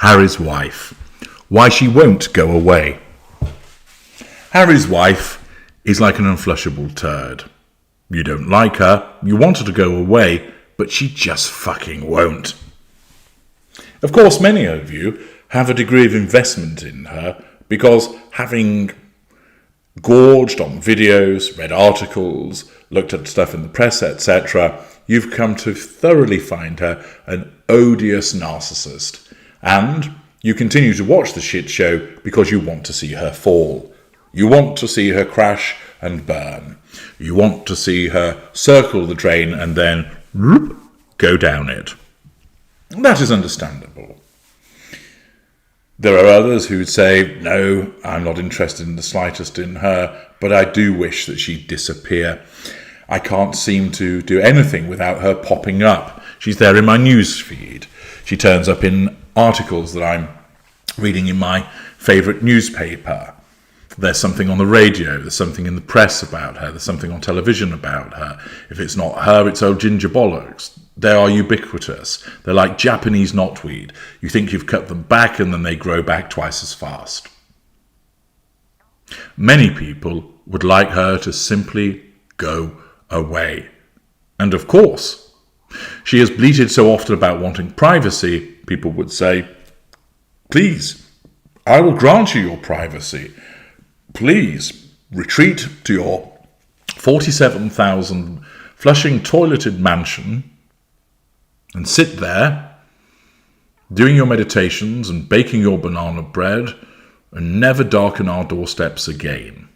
Harry's wife. Why she won't go away. Harry's wife is like an unflushable turd. You don't like her, you want her to go away, but she just fucking won't. Of course, many of you have a degree of investment in her because having gorged on videos, read articles, looked at stuff in the press, etc., you've come to thoroughly find her an odious narcissist. And you continue to watch the shit show because you want to see her fall. You want to see her crash and burn. You want to see her circle the drain and then go down it. That is understandable. There are others who would say, no, I'm not interested in the slightest in her, but I do wish that she'd disappear. I can't seem to do anything without her popping up. She's there in my news feed. She turns up in articles that I'm reading in my favourite newspaper. There's something on the radio, there's something in the press about her, there's something on television about her. If it's not her, it's old ginger bollocks. They are ubiquitous. They're like Japanese knotweed. You think you've cut them back and then they grow back twice as fast. Many people would like her to simply go away. And of course, she has bleated so often about wanting privacy, people would say, please, I will grant you your privacy. Please retreat to your 47,000 Flushing toileted mansion and sit there doing your meditations and baking your banana bread and never darken our doorsteps again.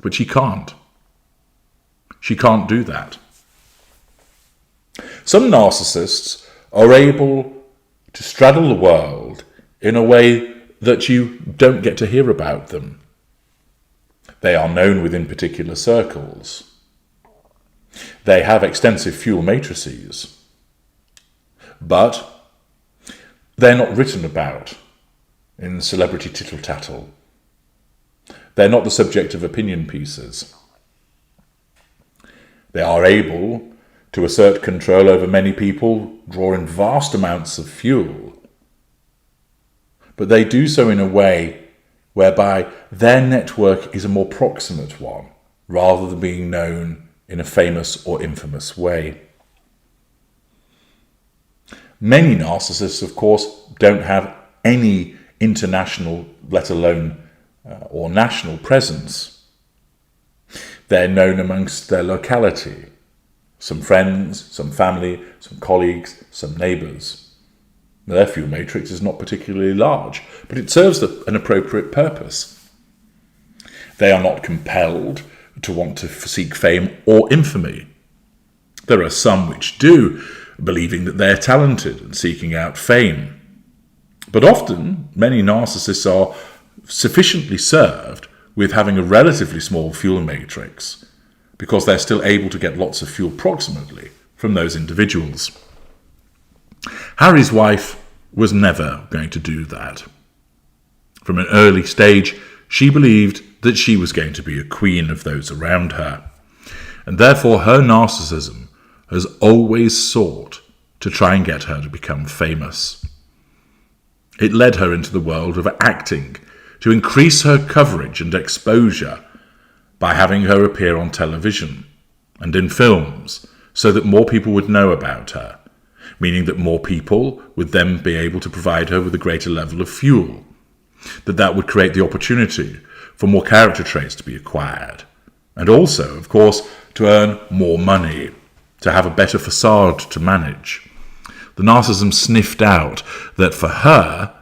But she can't. She can't do that. Some narcissists are able to straddle the world in a way that you don't get to hear about them. They are known within particular circles. They have extensive fuel matrices. But they're not written about in celebrity tittle-tattle. They're not the subject of opinion pieces. They are able to assert control over many people, drawing vast amounts of fuel. But they do so in a way whereby their network is a more proximate one, rather than being known in a famous or infamous way. Many narcissists, of course, don't have any international, let alone or national presence. They're known amongst their locality. Some friends, some family, some colleagues, some neighbours. Their fuel matrix is not particularly large, but it serves an appropriate purpose. They are not compelled to want to seek fame or infamy. There are some which do, believing that they're talented and seeking out fame. But often, many narcissists are sufficiently served with having a relatively small fuel matrix because they're still able to get lots of fuel proximately from those individuals. Harry's wife was never going to do that. From an early stage, she believed that she was going to be a queen of those around her, and therefore her narcissism has always sought to try and get her to become famous. It led her into the world of acting, to increase her coverage and exposure by having her appear on television and in films so that more people would know about her, meaning that more people would then be able to provide her with a greater level of fuel, that would create the opportunity for more character traits to be acquired, and also, of course, to earn more money, to have a better facade to manage. The narcissism sniffed out that for her,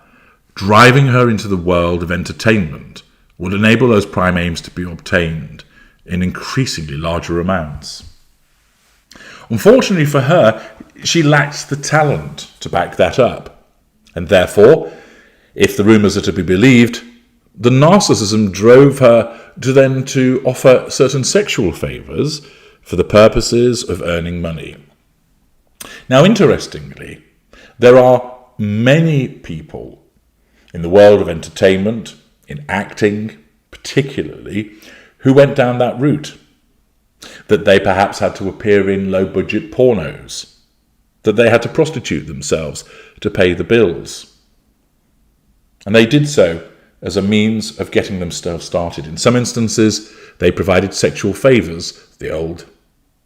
driving her into the world of entertainment would enable those prime aims to be obtained in increasingly larger amounts. Unfortunately for her, she lacked the talent to back that up. And therefore, if the rumours are to be believed, the narcissism drove her to offer certain sexual favours for the purposes of earning money. Now, interestingly, there are many people in the world of entertainment, in acting particularly, who went down that route. That they perhaps had to appear in low-budget pornos. That they had to prostitute themselves to pay the bills. And they did so as a means of getting themselves started. In some instances, they provided sexual favours, the old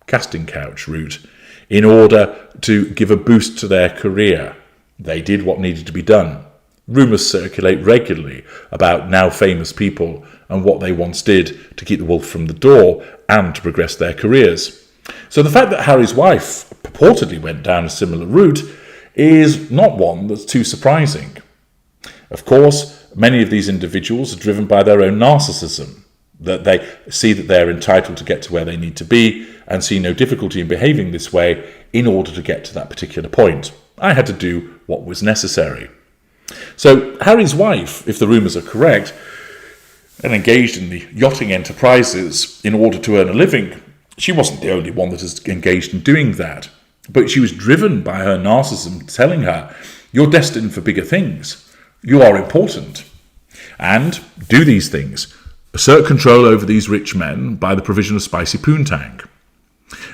casting couch route, in order to give a boost to their career. They did what needed to be done. Rumours circulate regularly about now famous people and what they once did to keep the wolf from the door and to progress their careers. So the fact that Harry's wife purportedly went down a similar route is not one that's too surprising. Of course, many of these individuals are driven by their own narcissism, that they see that they're entitled to get to where they need to be and see no difficulty in behaving this way in order to get to that particular point. I had to do what was necessary. So Harry's wife, if the rumours are correct, and engaged in the yachting enterprises in order to earn a living, she wasn't the only one that is engaged in doing that. But she was driven by her narcissism telling her, you're destined for bigger things. You are important. And do these things. Assert control over these rich men by the provision of spicy poontang.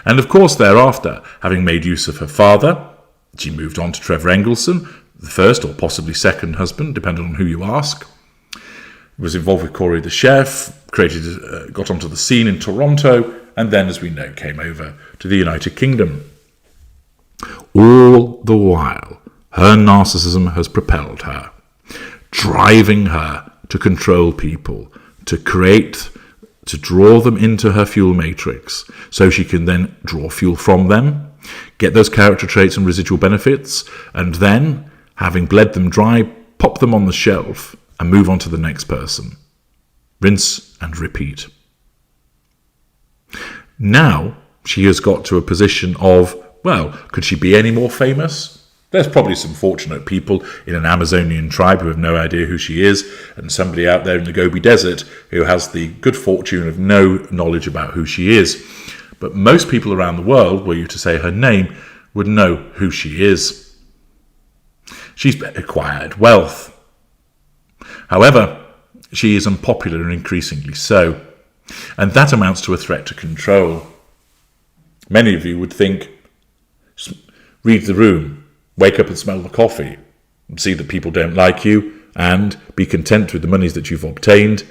And of course, thereafter, having made use of her father, she moved on to Trevor Engelson, the first or possibly second husband, depending on who you ask. Was involved with Corey the chef, got onto the scene in Toronto, and then, as we know, came over to the United Kingdom. All the while, her narcissism has propelled her, driving her to control people, to draw them into her fuel matrix, so she can then draw fuel from them, get those character traits and residual benefits, and then, having bled them dry, pop them on the shelf and move on to the next person. Rinse and repeat. Now she has got to a position of, well, could she be any more famous? There's probably some fortunate people in an Amazonian tribe who have no idea who she is, and somebody out there in the Gobi Desert who has the good fortune of no knowledge about who she is. But most people around the world, were you to say her name, would know who she is. She's acquired wealth. However, she is unpopular and increasingly so. And that amounts to a threat to control. Many of you would think, read the room, wake up and smell the coffee, and see that people don't like you, and be content with the monies that you've obtained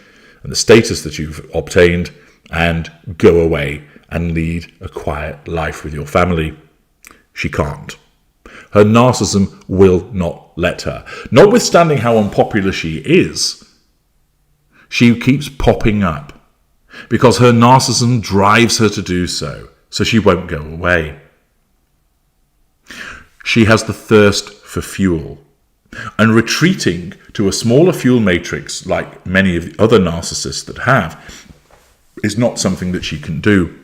and the status that you've obtained, and go away and lead a quiet life with your family. She can't. Her narcissism will not let her. Notwithstanding how unpopular she is, she keeps popping up because her narcissism drives her to do so she won't go away. She has the thirst for fuel, and retreating to a smaller fuel matrix like many of the other narcissists that have is not something that she can do.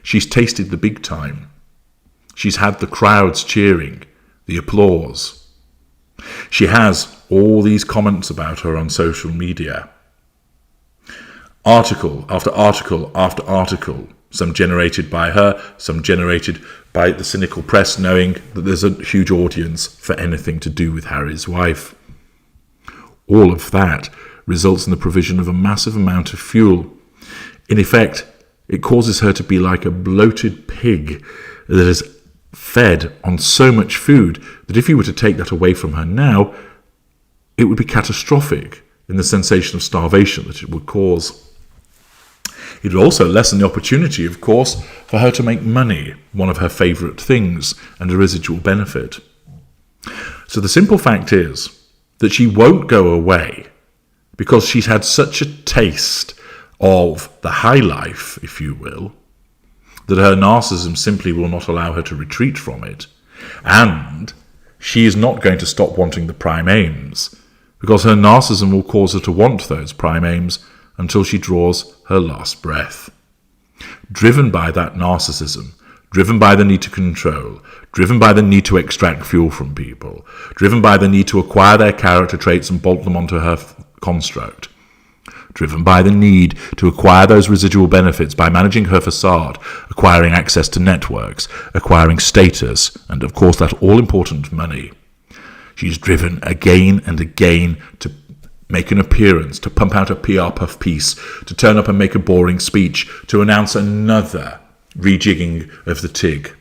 She's tasted the big time. She's had the crowds cheering, the applause. She has all these comments about her on social media. Article after article after article, some generated by her, some generated by the cynical press, knowing that there's a huge audience for anything to do with Harry's wife. All of that results in the provision of a massive amount of fuel. In effect, it causes her to be like a bloated pig that is fed on so much food that if you were to take that away from her now, it would be catastrophic in the sensation of starvation that it would cause. It would also lessen the opportunity, of course, for her to make money, one of her favourite things, and a residual benefit. So the simple fact is that she won't go away because she's had such a taste of the high life, if you will, that her narcissism simply will not allow her to retreat from it. And she is not going to stop wanting the prime aims, because her narcissism will cause her to want those prime aims until she draws her last breath. Driven by that narcissism, driven by the need to control, driven by the need to extract fuel from people, driven by the need to acquire their character traits and bolt them onto her construct, driven by the need to acquire those residual benefits by managing her facade, acquiring access to networks, acquiring status, and of course that all-important money. She's driven again and again to make an appearance, to pump out a PR puff piece, to turn up and make a boring speech, to announce another rejigging of the TIG,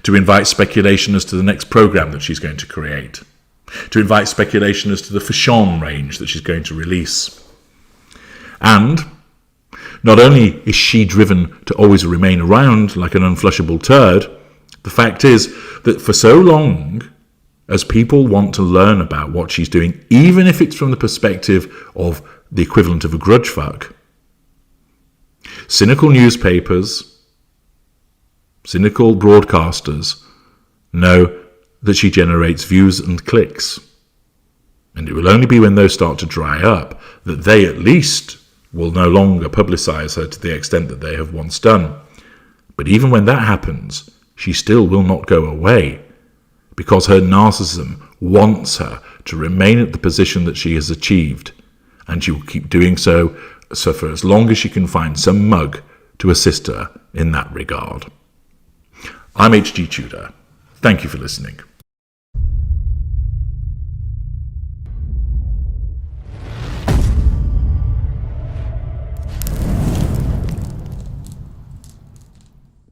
to invite speculation as to the next programme that she's going to create. to invite speculation as to the fashion range that she's going to release. And not only is she driven to always remain around like an unflushable turd, the fact is that for so long as people want to learn about what she's doing, even if it's from the perspective of the equivalent of a grudge fuck, cynical newspapers, cynical broadcasters know that she generates views and clicks. And it will only be when those start to dry up that they at least will no longer publicise her to the extent that they have once done. But even when that happens, she still will not go away, because her narcissism wants her to remain at the position that she has achieved, and she will keep doing so for as long as she can find some mug to assist her in that regard. I'm HG Tudor. Thank you for listening.